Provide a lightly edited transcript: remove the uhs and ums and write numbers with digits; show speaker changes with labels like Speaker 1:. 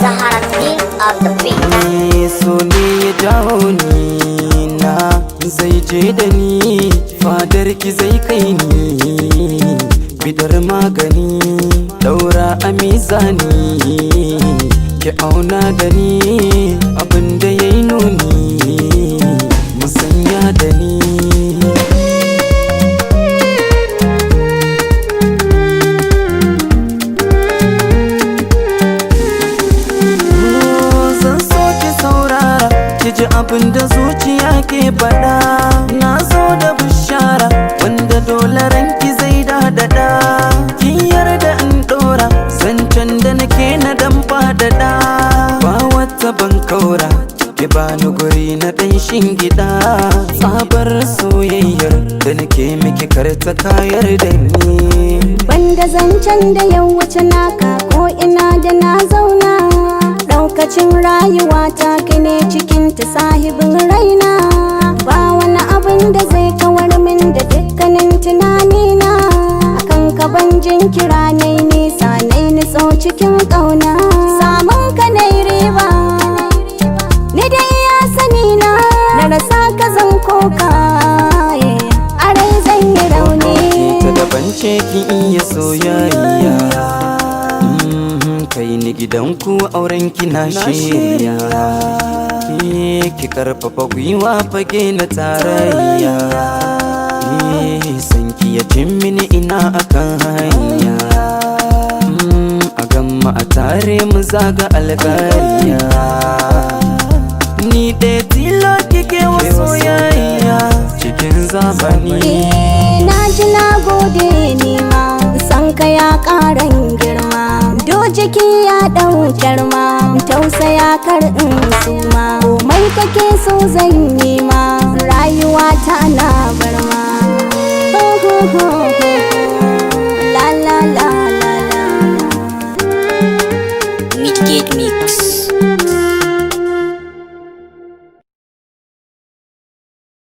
Speaker 1: Zahara King of the beat.
Speaker 2: So ne ya jawo ni na zai je da ni fadar ki zai kai ni bidar magani daura a mizani ki auna da ni abinda yayi nuni musanya da ni. Ji abinda zuciya ke faɗa, na zo da bishara wanda dole ranki zai dadada. Kin yarda in ɗora zancen da nake na dan faɗaɗa. Ba wata bankaura ki bani guri na ɗan shingida. Sabar soyayyar da nake miki karta kayar da ni.
Speaker 3: Banda zancen da ya wuce naka ko ina da na zauna. Daukacin rayuwa ta kai ne cikin ta sahibin raina. Ba wani abin da zai kawar min da dukkanin tunanina. Akan ka ban jinkira nai nisa nai nitso cikin ƙauna. Samun ka nai riba ni da iya sani na rasa ka zan koka. A rai zan yi rauni
Speaker 2: ta daban ce ki iya soyayya. Kai ni gidanku auren ki na shirya. Ki karfafa gwiwa fage na tarayya. San ki ya mini ina akan hanya. A gamma a tare mu zaga alƙariya. Ni ɗaya tilo kike wa soyayya cikin zamani.
Speaker 3: Na ji na gode ni ma san ka ya ƙaran girma. Jiki ya ɗaukar ma tausaya kar in suma. Komai kake so zan yi